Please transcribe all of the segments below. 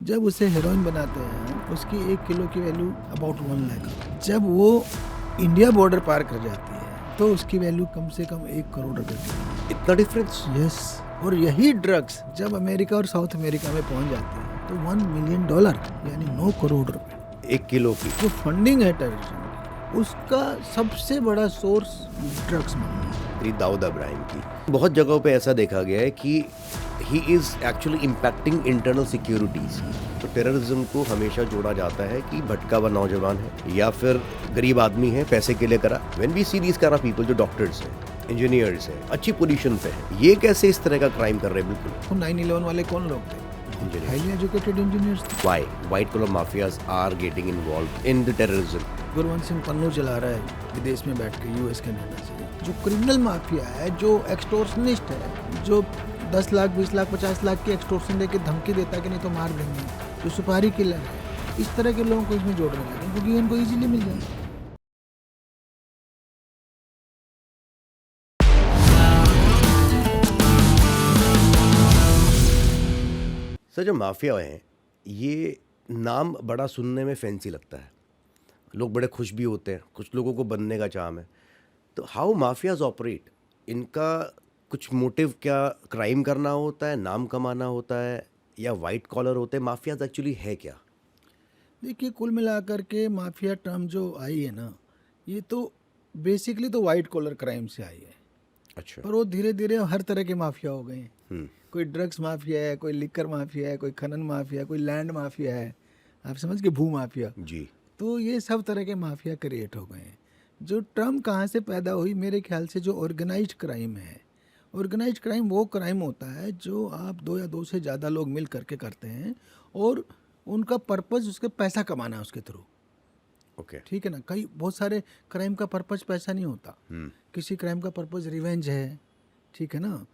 जब उसे हेरोइन बनाते हैं उसकी 1 किलो की वैल्यू अबाउट 1 लाख। जब वो इंडिया बॉर्डर पार कर जाती है तो उसकी वैल्यू कम से कम 1 करोड़ रुपए की। इतना डिफरेंस? यस। और यही ड्रग्स जब अमेरिका और साउथ अमेरिका में पहुंच जाती है तो $1 मिलियन यानी 9 करोड़ रुपए 1 किलो की। जो फंडिंग है टेररिज्म की, उसका सबसे बड़ा सोर्स ड्रग्स मनी है। दाऊद इब्राहिम की बहुत जगहों पे ऐसा देखा गया है कि he is actually impacting internal securities. तो टेररिज्म को हमेशा जोड़ा जाता है कि भटका हुआ नौजवान है या फिर गरीब आदमी है, पैसे के लिए करा। When we see these kind of people जो डॉक्टर्स हैं, इंजीनियर्स हैं, अच्छी पोजीशन पे हैं, ये कैसे इस तरह का क्राइम कर रहे हैं? बिल्कुल। तो 9/11 वाले कौन लोग थे? Highly educated engineers. Why white collar mafias are getting involved in the terrorism? Gurwant Singh Pannu चला रहा है विदेश में बैठ के, यूएस कनाडा से। जो क्रिमिनल माफिया है, जो एक्सटोर्शनिस्ट है, जो 10 लाख 20 लाख 50 लाख की एक्सटोर्शन देके धमकी देता है कि नहीं तो मार देंगे, जो सुपारी किलर है, इस तरह के लोगों को इसमें जोड़ने लगे क्योंकि इनको इजीली मिल जाए। सर, जो माफिया हैं, ये नाम बड़ा सुनने में फैंसी लगता है, लोग बड़े खुश भी होते हैं, कुछ लोगों को बनने का चाम है। तो हाउ माफियाज ऑपरेट? इनका कुछ मोटिव क्या क्राइम करना होता है, नाम कमाना होता है, या वाइट कॉलर होते हैं? माफियाज एक्चुअली है क्या? देखिए, कुल मिलाकर के माफिया टर्म जो आई है ना, ये तो बेसिकली तो वाइट कॉलर क्राइम से आई है। अच्छा। पर वो धीरे धीरे हर तरह के माफिया हो गए हैं। हम्म। कोई ड्रग्स माफिया है, कोई लिकर माफिया है, कोई खनन माफिया, कोई लैंड माफिया है, आप समझ के, भू माफिया। जी। तो ये सब तरह के माफिया क्रिएट हो गए हैं। जो टर्म कहाँ से पैदा हुई, मेरे ख्याल से जो ऑर्गेनाइज्ड क्राइम है। ऑर्गेनाइज्ड क्राइम वो क्राइम होता है जो आप 2 या 2 से ज़्यादा लोग मिल करके करते हैं और उनका पर्पज़ उसके पैसा कमाना है उसके थ्रू। ओके। ठीक है ना। कई बहुत सारे क्राइम का पर्पज़ पैसा नहीं होता। किसी क्राइम का पर्पज़ रिवेंज है, ठीक है ना।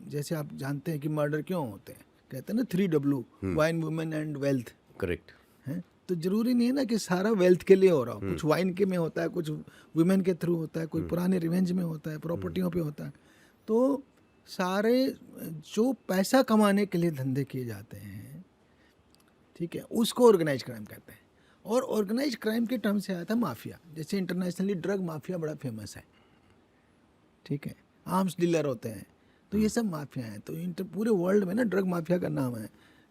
जैसे आप जानते हैं कि मर्डर क्यों होते हैं, कहते हैं ना 3W, wine, women and wealth. Correct है तो जरूरी नहीं है ना कि सारा वेल्थ के लिए हो रहा हो। कुछ वाइन के में होता है, कुछ वुमेन के थ्रू होता है, कोई पुराने रिवेंज में होता है, प्रॉपर्टियों पे होता है। तो सारे जो पैसा कमाने के लिए धंधे किए जाते हैं, ठीक है, उसको ऑर्गेनाइज क्राइम कहते हैं। और ऑर्गेनाइज क्राइम के टर्म से आया था माफिया। जैसे इंटरनेशनली ड्रग माफिया बड़ा फेमस है, ठीक है, आर्म्स डीलर होते हैं, तो ये सब माफिया हैं। तो पूरे वर्ल्ड में ना ड्रग माफिया का नाम है।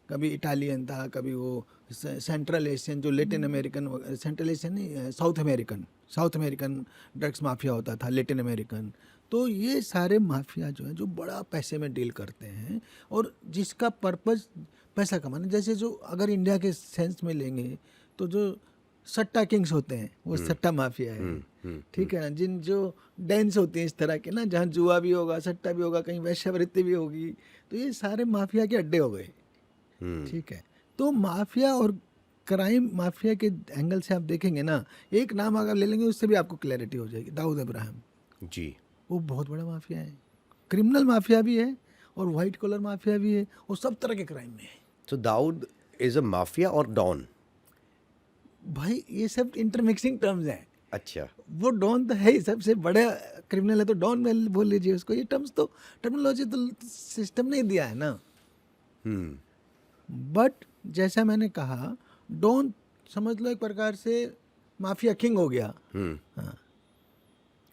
कभी इटालियन था, कभी वो सेंट्रल एशियन, जो लेटिन अमेरिकन, सेंट्रल एशियन नहीं, साउथ अमेरिकन ड्रग्स माफिया होता था, लेटिन अमेरिकन। तो ये सारे माफिया जो हैं, जो बड़ा पैसे में डील करते हैं और जिसका पर्पज़ पैसा कमाना। जैसे जो अगर इंडिया के सेंस में लेंगे तो जो सट्टा किंग्स होते हैं वो सट्टा माफिया है, ठीक है ना। जिन जो डेंस होती हैं इस तरह के ना, जहाँ जुआ भी होगा, सट्टा भी होगा, कहीं वैश्यावृत्ति भी होगी, तो ये सारे माफिया के अड्डे हो गए, ठीक है। तो माफिया और क्राइम, माफिया के एंगल से आप देखेंगे ना, एक नाम अगर ले लेंगे उससे भी आपको क्लैरिटी हो जाएगी, दाऊद इब्राहिम जी। वो बहुत बड़ा माफिया है। क्रिमिनल माफिया भी है और वाइट कॉलर माफिया भी है, वो सब तरह के क्राइम में है। तो दाऊद इज अ माफिया और डॉन? भाई ये सब इंटरमिक्सिंग टर्म्स हैं। अच्छा। वो डॉन तो है ही, सबसे बड़ा क्रिमिनल है तो डॉन बोल लीजिए उसको। ये टर्म्स तो, टर्मिनोलॉजी तो सिस्टम ने दिया है ना। बट जैसा मैंने कहा, डॉन समझ लो एक प्रकार से माफिया किंग हो गया। हाँ।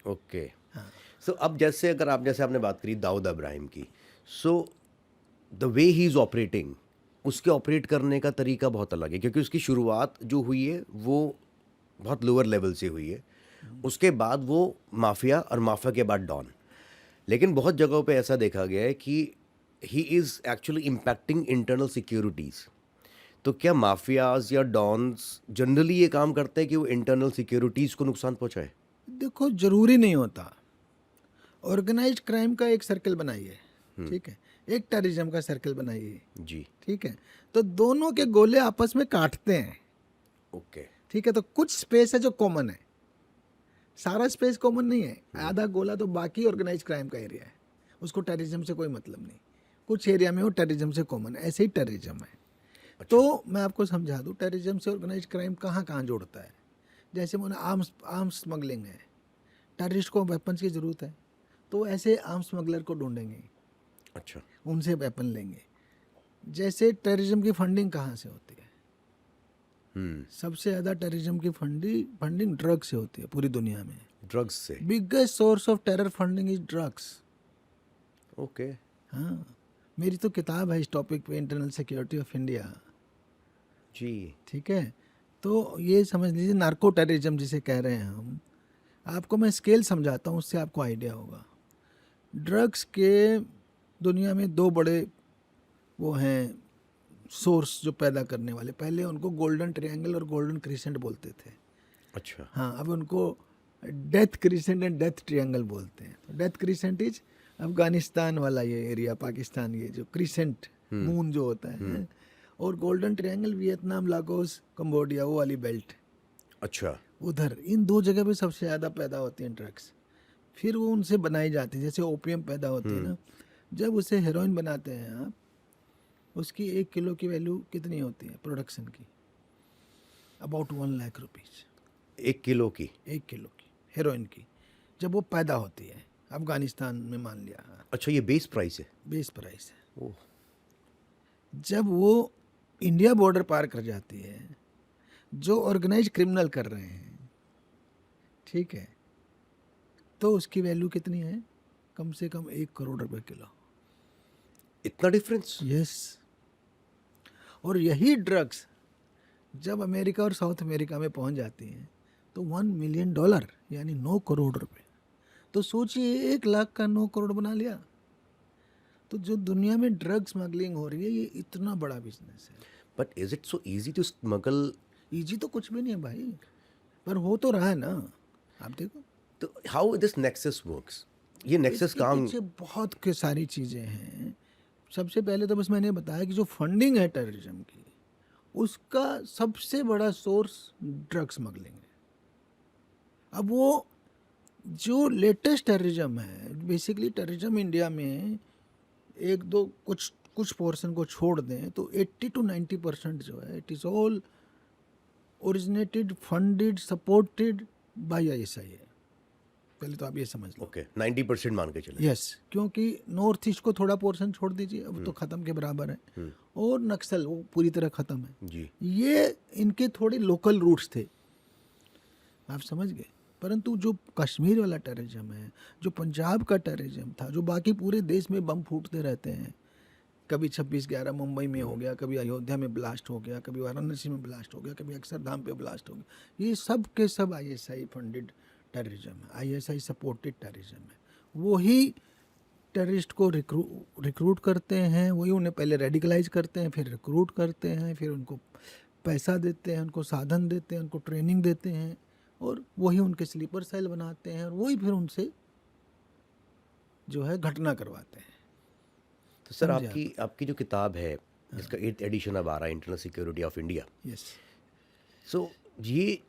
ओके। सो अब जैसे अगर आप, जैसे आपने बात करी दाऊद इब्राहिम की, so the way he is operating, उसके ऑपरेट करने का तरीका बहुत अलग है, क्योंकि उसकी शुरुआत जो हुई है वो बहुत लोअर लेवल से हुई है। उसके बाद वो माफिया, और माफिया के बाद डॉन। लेकिन बहुत जगहों पे ऐसा देखा गया है कि he is actually impacting internal securities. तो क्या माफियाज या डॉन्स जनरली ये काम करते हैं कि वो इंटरनल सिक्योरिटीज़ को नुकसान पहुंचाए? देखो, जरूरी नहीं होता। ऑर्गेनाइज्ड क्राइम का एक सर्कल बनाइए, ठीक है, एक टेररिज्म का सर्कल बनाइए जी। ठीक है, तो दोनों के गोले आपस में काटते हैं। ओके। ठीक है, तो कुछ स्पेस है जो कॉमन है, सारा स्पेस कॉमन नहीं है। आधा गोला तो बाकी ऑर्गेनाइज क्राइम का एरिया है, उसको टेररिज्म से कोई मतलब नहीं। कुछ एरिया में वो टेररिज्म से कॉमन है, ऐसे ही टेररिज्म है। अच्छा। तो मैं आपको समझा दूं, टेररिज्म से ऑर्गेनाइज क्राइम कहाँ कहाँ जोड़ता है। जैसे मैंने आर्म्स स्मगलिंग है, टेररिस्ट को वेपन्स की ज़रूरत है, तो ऐसे आर्म्स स्मगलर को ढूंढेंगे, अच्छा। उनसे वेपन लेंगे। जैसे टेररिज्म की फंडिंग कहाँ से होती है? हम्म, सबसे ज़्यादा टेररिज्म की फंडिंग ड्रग से होती है पूरी दुनिया में. ड्रग्स से. Biggest source of terror funding is drugs. Okay. हाँ, मेरी तो किताब है इस टॉपिक पे, इंटरनल सिक्योरिटी ऑफ इंडिया. जी. ठीक है, तो ये समझ लीजिए नार्को टेररिज्म जिसे कह रहे हैं हम. आपको मैं स्केल समझाता हूँ, उससे आपको आइडिया होगा. ड्रग्स के दुनिया में दो बड़े वो हैं सोर्स जो पैदा करने वाले. पहले उनको गोल्डन ट्रायंगल और गोल्डन क्रिसेंट बोलते थे. अच्छा. हाँ, अब उनको death crescent and death triangle बोलते हैं. तो डेथ क्रिसेंट इज अफगानिस्तान वाला ये एरिया, पाकिस्तान, ये जो क्रिसेंट मून जो होता है. और golden triangle Vietnam, Lagos, Cambodia, वो वाली बेल्ट. अच्छा. उधर इन दो जगह पे सबसे ज़्यादा पैदा होती हैं ड्रग्स. फिर वो उनसे बनाई जाती है. जैसे ओपियम पैदा होती है ना, जब उसे हेरोइन बनाते हैं आप, उसकी 1 किलो की वैल्यू कितनी होती है प्रोडक्शन की? About 1 lakh rupees. 1 किलो की. 1 किलो की हेरोइन की जब वो पैदा होती है अफगानिस्तान में, मान लिया, अच्छा, ये बेस प्राइस है. बेस प्राइस है. ओह. जब वो इंडिया बॉर्डर पार कर जाती है, जो ऑर्गेनाइज क्रिमिनल कर रहे हैं, ठीक है, तो उसकी वैल्यू कितनी है? कम से कम 1 करोड़ रुपए किलो. इतना डिफरेंस. यस. और यही ड्रग्स जब अमेरिका और साउथ अमेरिका में पहुंच जाती हैं तो $1 मिलियन, यानी 9 करोड़ रुपए. तो सोचिए 1 लाख का 9 करोड़ बना लिया. तो जो दुनिया में ड्रग स्मगलिंग हो रही है, ये इतना बड़ा बिजनेस है. But is it so easy to smuggle? Easy तो कुछ भी नहीं है भाई, पर हो तो रहा है ना. आप देखो, तो हाउ दिस नेक्सस वर्क्स? ये नेक्सस इसके काम. पीछे बहुत के सारी चीज़ें हैं. सबसे पहले तो बस मैंने बताया कि जो फंडिंग है टेररिज्म की, उसका सबसे बड़ा सोर्स ड्रग स्मगलिंग है. अब वो जो लेटेस्ट टेररिज्म है, बेसिकली टेररिज्म इंडिया में एक दो कुछ कुछ पोर्शन को छोड़ दें तो 80 to 90% जो है, it is all originated, funded, supported by ISI. पहले तो आप ये समझ लो. ओके, 90% मान के चले. यस, क्योंकि नॉर्थ ईस्ट को थोड़ा पोर्शन छोड़ दीजिए, अब तो ख़त्म के बराबर है. और नक्सल वो पूरी तरह ख़त्म है. जी. ये इनके थोड़े लोकल रूट्स थे, आप समझ गए. परंतु जो कश्मीर वाला टेररिज्म है, जो पंजाब का टेररिज्म था, जो बाकी पूरे देश में बम फूटते रहते हैं, कभी 26/11 मुंबई में हो गया, कभी अयोध्या में ब्लास्ट हो गया, कभी वाराणसी में ब्लास्ट हो गया, कभी अक्षरधाम पे ब्लास्ट हो गया, ये सब के सब ISI फंडेड टेररिज्म है, ISI सपोर्टेड टेररिज्म है. वही टेररिस्ट को रिक्रूट करते हैं, वही उन्हें पहले रेडिकलाइज करते हैं, फिर रिक्रूट करते हैं, फिर उनको पैसा देते हैं, उनको साधन देते हैं, उनको ट्रेनिंग देते हैं, और वही उनके स्लीपर सेल बनाते हैं, और वही फिर उनसे जो है घटना करवाते हैं. तो सर, आपकी जो किताब है, जिसका 8th एडिशन अब आ रहा है, internal security of India. Yes. So ये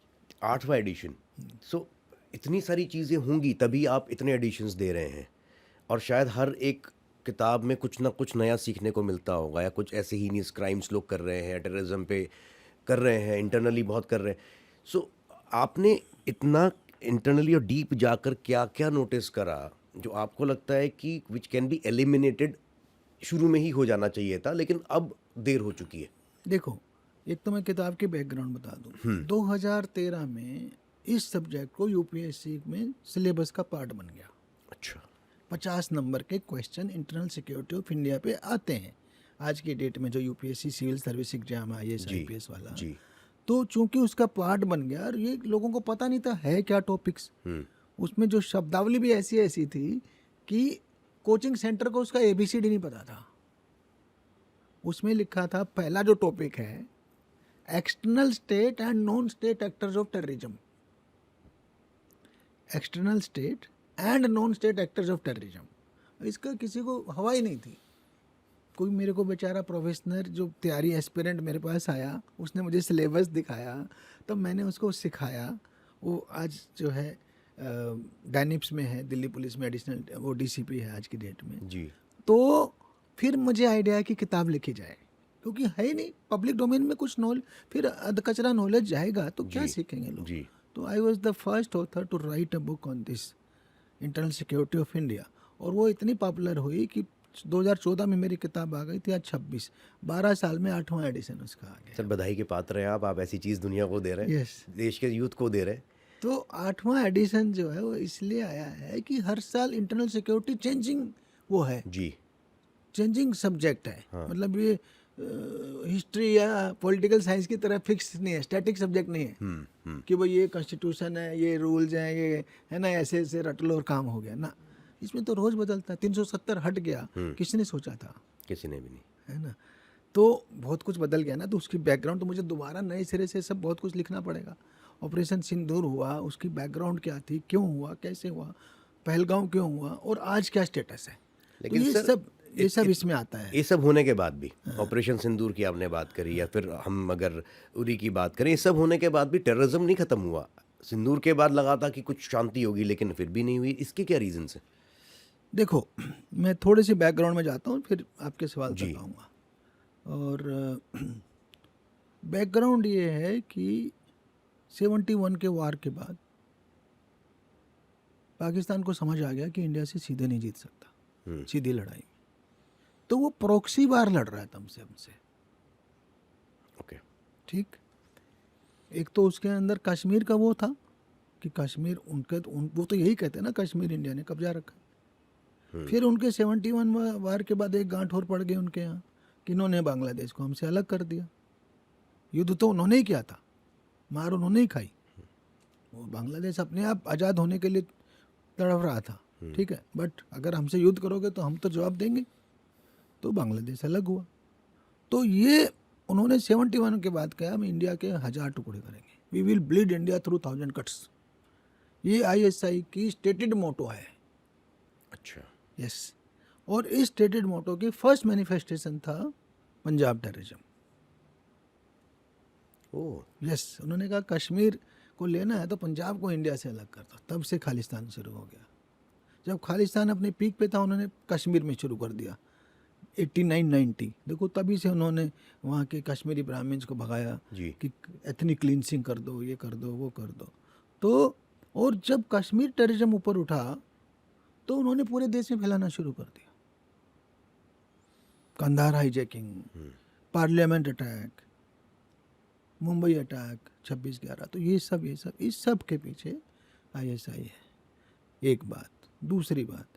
8वां एडिशन. सो इतनी सारी चीज़ें होंगी तभी आप इतने एडिशंस दे रहे हैं, और शायद हर एक किताब में कुछ ना कुछ नया सीखने को मिलता होगा, या कुछ ऐसे ही नहीं क्राइम्स लोग कर रहे हैं, टेररिज्म पे कर रहे हैं, इंटरनली बहुत कर रहे हैं. सो आपने इतना इंटरनली और डीप जाकर क्या क्या नोटिस करा जो आपको लगता है कि विच कैन बी एलिमिनेटेड शुरू में ही हो जाना चाहिए था, लेकिन अब देर हो चुकी है? देखो, एक तो मैं किताब के बैकग्राउंड बता दूं. 2013 में इस सब्जेक्ट को UPSC में सिलेबस का पार्ट बन गया. अच्छा. 50 नंबर के question internal security of India पे आते हैं आज की डेट में, जो UPSC सिविल सर्विस एग्जाम है, IAS IPS वाला. जी. तो चूंकि उसका पार्ट बन गया, और ये लोगों को पता नहीं था है क्या टॉपिक्स. उसमें जो शब्दावली भी ऐसी ऐसी थी कि कोचिंग सेंटर को उसका ABCD नहीं पता था. उसमें लिखा था, पहला जो टॉपिक है, external state and non state actors of terrorism. External state and non state actors of terrorism. इसका किसी को हवा ही नहीं थी. कोई मेरे को बेचारा प्रोफेशनल जो तैयारी एस्पिरेंट मेरे पास आया, उसने मुझे सिलेबस दिखाया, तो मैंने उसको सिखाया. वो आज जो है डायनिप्स में है, दिल्ली पुलिस में एडिशनल वो DCP है आज की डेट में. जी. तो फिर मुझे आइडिया है कि किताब लिखी जाए, क्योंकि है ही नहीं पब्लिक डोमेन में कुछ नॉलेज, फिर अधकचरा नॉलेज जाएगा तो क्या सीखेंगे लोग. जी. तो I was the first author to write a book on this internal security of India. और वो इतनी पॉपुलर हुई कि 2014 में मेरी किताब आ गई थी, आज 26, 12 साल में 8वां एडिशन उसका आ गया। सर बधाई के पात्र हैं आप ऐसी चीज़ दुनिया को दे रहे हैं, यस। देश के यूथ को दे रहे हैं। तो 8वां एडिशन जो है वो इसलिए आया है कि हर साल इंटरनल सिक्योरिटी चेंजिंग वो है, जी। चेंजिंग सब्जेक्ट है। हाँ। मतलब ये हिस्ट्री या पॉलिटिकल साइंस की तरह फिक्स नहीं है, स्टैटिक सब्जेक्ट नहीं है कि भाई ये कॉन्स्टिट्यूशन है, ये रूल्स हैं, ये है ना, ऐसे ऐसे रट लो और काम हो गया ना। इसमें तो रोज बदलता है। 370 हट गया, किसने सोचा था, किसी ने भी नहीं। है ना। तो बहुत कुछ बदल गया ना, तो उसकी बैकग्राउंड तो मुझे दोबारा नए सिरे से सब बहुत कुछ लिखना पड़ेगा। ऑपरेशन सिंदूर हुआ, उसकी बैकग्राउंड क्या थी, क्यों हुआ, कैसे हुआ, पहलगांव क्यों हुआ और आज क्या स्टेटस है। लेकिन तो ये सर, सब इसमें आता है। ये सब होने के बाद भी, ऑपरेशन सिंदूर की आपने बात करी, या फिर हम अगर उरी की बात करें, ये सब होने के बाद भी टेररिज्म नहीं खत्म हुआ। सिंदूर के बाद लगा था कि कुछ शांति होगी, लेकिन फिर भी नहीं हुई। इसके क्या रीजन है? देखो, मैं थोड़े से बैकग्राउंड में जाता हूँ, फिर आपके सवाल जी। तक आऊँगा। और बैकग्राउंड ये है कि 71 के वार के बाद पाकिस्तान को समझ आ गया कि इंडिया से सीधे नहीं जीत सकता, सीधी लड़ाई में। तो वो प्रॉक्सी वार लड़ रहा था हमसे। ओके। ठीक। एक तो उसके अंदर कश्मीर का वो था कि कश्मीर वो तो यही कहते हैं ना, कश्मीर इंडिया ने कब्जा रखा। फिर उनके 71 वार के बाद एक गांठ और पड़ गई उनके यहाँ कि इन्होंने बांग्लादेश को हमसे अलग कर दिया। युद्ध तो उन्होंने ही किया था, मार उन्होंने ही खाई। वो बांग्लादेश अपने आप आज़ाद होने के लिए तड़प रहा था, ठीक है, बट अगर हमसे युद्ध करोगे तो हम तो जवाब देंगे। तो बांग्लादेश अलग हुआ। तो ये उन्होंने 71 के बाद कहा हम इंडिया के 1000 टुकड़े करेंगे, we will bleed India through 1000 cuts. ये ISI की स्टेटेड मोटो है। अच्छा। यस। और इस स्टेटेड मोटो की फर्स्ट मैनिफेस्टेशन था पंजाब टेररिज्म। ओह। यस। उन्होंने कहा कश्मीर को लेना है तो पंजाब को इंडिया से अलग कर दो। तब से खालिस्तान शुरू हो गया। जब खालिस्तान अपने पीक पे था, उन्होंने कश्मीर में शुरू कर दिया 89-90। देखो, तभी से उन्होंने वहाँ के कश्मीरी ब्राह्मण्स को भगाया जी। कि एथनिक क्लींसिंग कर दो, ये कर दो, वो कर दो। तो और जब कश्मीर टेररिज्म ऊपर उठा तो उन्होंने पूरे देश में फैलाना शुरू कर दिया। Kandahar hijacking, parliament attack, Mumbai attack 26/11। तो ये सब इस सब के पीछे ISI है। एक बात। दूसरी बात,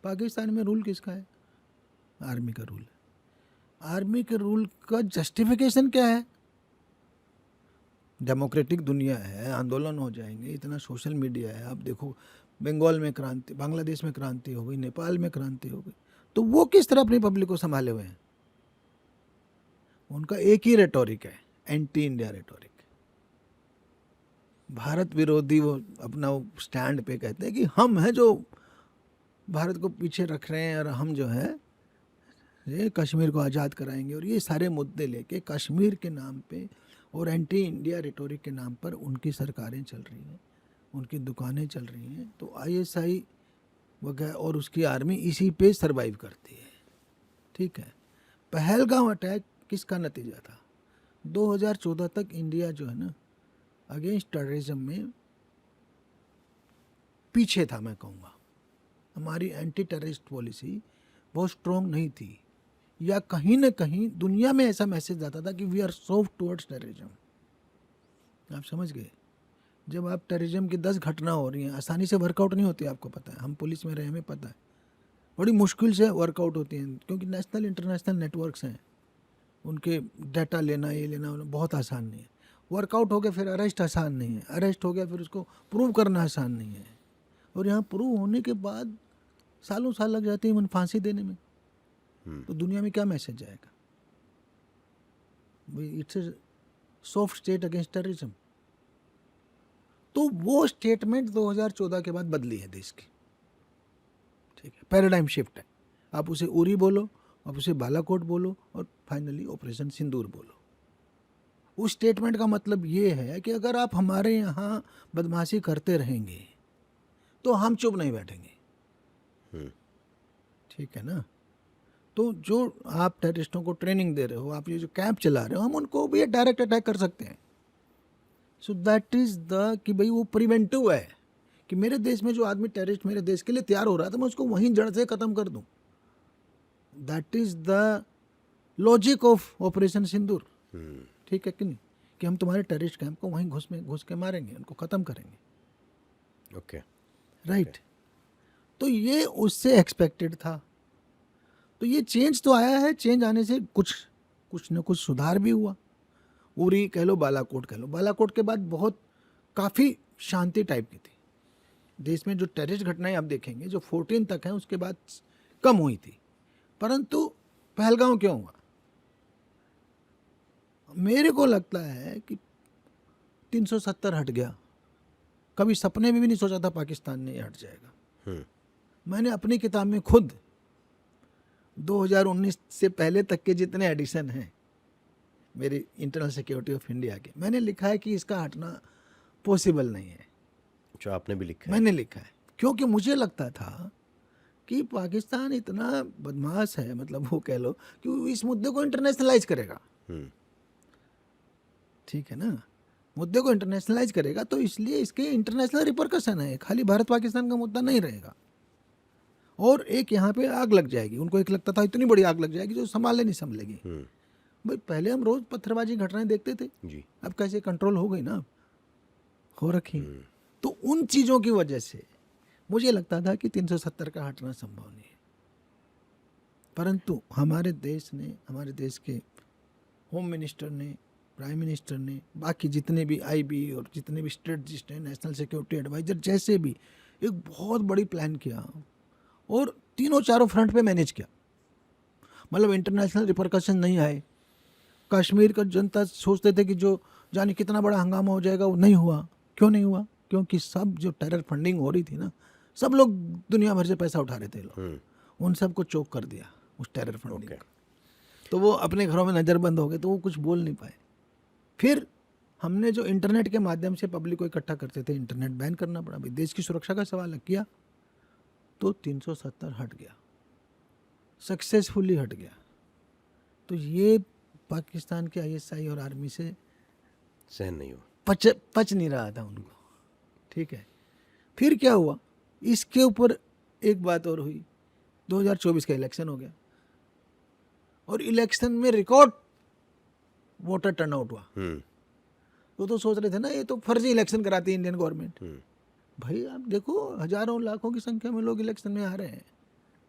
पाकिस्तान में रूल किसका है? आर्मी का रूल है। आर्मी के रूल का जस्टिफिकेशन क्या है? डेमोक्रेटिक दुनिया है, आंदोलन हो जाएंगे, इतना सोशल मीडिया है। आप देखो, बंगाल में क्रांति, बांग्लादेश में क्रांति हो गई, नेपाल में क्रांति हो गई। तो वो किस तरह अपनी पब्लिक को संभाले हुए हैं? उनका एक ही रेटोरिक है, एंटी इंडिया रेटोरिक। भारत विरोधी वो अपना स्टैंड पे कहते हैं कि हम हैं जो भारत को पीछे रख रहे हैं और हम जो है ये कश्मीर को आज़ाद कराएंगे। और ये सारे मुद्दे लेके कश्मीर के नाम पे और एंटी इंडिया रेटोरिक के नाम पर उनकी सरकारें चल रही हैं, उनकी दुकानें चल रही हैं। तो ISI वगैरह और उसकी आर्मी इसी पे सरवाइव करती है। ठीक है। पहलगाम अटैक किसका नतीजा था? 2014 तक इंडिया जो है ना अगेंस्ट टेररिज्म में पीछे था, मैं कहूँगा। हमारी एंटी टेररिस्ट पॉलिसी बहुत स्ट्रॉन्ग नहीं थी, या कहीं ना कहीं दुनिया में ऐसा मैसेज आता था कि we are soft towards terrorism. आप समझ गए? जब आप टेररिज्म की 10 घटना हो रही हैं, आसानी से वर्कआउट नहीं होती, आपको पता है। हम पुलिस में रहे, हमें पता है। बड़ी मुश्किल से वर्कआउट होती हैं, क्योंकि नेशनल इंटरनेशनल नेटवर्क्स हैं, उनके डाटा लेना, ये लेना बहुत आसान नहीं है। वर्कआउट हो गया फिर अरेस्ट आसान नहीं है, अरेस्ट हो गया फिर उसको प्रूव करना आसान नहीं है। और यहाँ प्रूव होने के बाद सालों साल लग जाते हैं फांसी देने में। तो दुनिया में क्या मैसेज जाएगा? It's a soft state against terrorism. तो वो स्टेटमेंट 2014 के बाद बदली है देश की। ठीक है, पैराडाइम शिफ्ट है। आप उसे उरी बोलो, आप उसे बालाकोट बोलो, और फाइनली ऑपरेशन सिंदूर बोलो। उस स्टेटमेंट का मतलब ये है कि अगर आप हमारे यहाँ बदमाशी करते रहेंगे तो हम चुप नहीं बैठेंगे। ठीक है ना? तो जो आप टेररिस्टों को ट्रेनिंग दे रहे हो, आप ये जो कैंप चला रहे हो, हम उनको भी डायरेक्ट अटैक कर सकते हैं। सो दैट इज़ द कि भाई वो प्रिवेंटिव है कि मेरे देश में जो आदमी टेररिस्ट मेरे देश के लिए तैयार हो रहा था, मैं उसको वहीं जड़ से ख़त्म कर दूं। That is the logic of operation Sindoor. ठीक है कि नहीं, कि हम तुम्हारे टेररिस्ट कैंप को वहीं घुस के मारेंगे, उनको ख़त्म करेंगे। ओके। राइट। तो ये उससे एक्सपेक्टेड था। तो ये चेंज तो आया है, चेंज आने से कुछ न कुछ सुधार भी हुआ। उरी कह लो, बालाकोट कह लो, बालाकोट के बाद बहुत काफ़ी शांति टाइप की थी देश में। जो टेररिस्ट घटनाएं आप देखेंगे जो 14 तक हैं, उसके बाद कम हुई थी। परंतु पहलगांव क्यों हुआ? मेरे को लगता है कि 370 हट गया। कभी सपने में भी नहीं सोचा था पाकिस्तान ने ये हट जाएगा। मैंने अपनी किताब में खुद 2019 से पहले तक के जितने एडिशन हैं मेरी इंटरनल सिक्योरिटी ऑफ इंडिया के, मैंने लिखा है कि इसका हटना पॉसिबल नहीं है। जो आपने भी लिखा है। मैंने लिखा है क्योंकि मुझे लगता था कि पाकिस्तान इतना बदमाश है, मतलब वो कह लो कि वो इस मुद्दे को इंटरनेशनलाइज करेगा। ठीक है ना, मुद्दे को इंटरनेशनलाइज करेगा, तो इसलिए इसके इंटरनेशनल रिपरकशन है, खाली भारत पाकिस्तान का मुद्दा नहीं रहेगा। और एक यहाँ पे आग लग जाएगी, उनको एक लगता था इतनी बड़ी आग लग जाएगी जो संभालने नहीं संभलेगी। भाई पहले हम रोज पत्थरबाजी घटनाएं देखते थे जी। अब कैसे कंट्रोल हो गई ना, हो रखी। तो उन चीज़ों की वजह से मुझे लगता था कि 370 का हटना संभव नहीं है। परंतु हमारे देश ने, हमारे देश के होम मिनिस्टर ने, प्राइम मिनिस्टर ने, बाकी जितने भी आईबी और जितने भी स्ट्रेटजिस्ट हैं, नेशनल सिक्योरिटी एडवाइजर जैसे भी, एक बहुत बड़ी प्लान किया और तीनों चारों फ्रंट पे मैनेज किया। मतलब इंटरनेशनल रिपरकशन नहीं आए। कश्मीर का जनता सोचते थे कि जो जाने कितना बड़ा हंगामा हो जाएगा, वो नहीं हुआ। क्यों नहीं हुआ? क्योंकि सब जो टेरर फंडिंग हो रही थी ना, सब लोग दुनिया भर से पैसा उठा रहे थे लोग, उन सबको चोक कर दिया उस टेरर फंडिंग का। तो वो अपने घरों में नज़रबंद हो गए, तो वो कुछ बोल नहीं पाए। फिर हमने जो इंटरनेट के माध्यम से पब्लिक को इकट्ठा करते थे, इंटरनेट बैन करना पड़ा। भाई देश की सुरक्षा का सवाल किया तो 370 हट गया, सक्सेसफुली हट गया। तो ये पाकिस्तान के आईएसआई और आर्मी से सहन नहीं हुआ, पच नहीं रहा था उनको। ठीक है, फिर क्या हुआ? इसके ऊपर एक बात और हुई, 2024 का इलेक्शन हो गया और इलेक्शन में रिकॉर्ड वोटर टर्नआउट हुआ। तो सोच रहे थे ना ये तो फर्जी इलेक्शन कराती है इंडियन गवर्नमेंट। भाई आप देखो, हजारों लाखों की संख्या में लोग इलेक्शन में आ रहे हैं,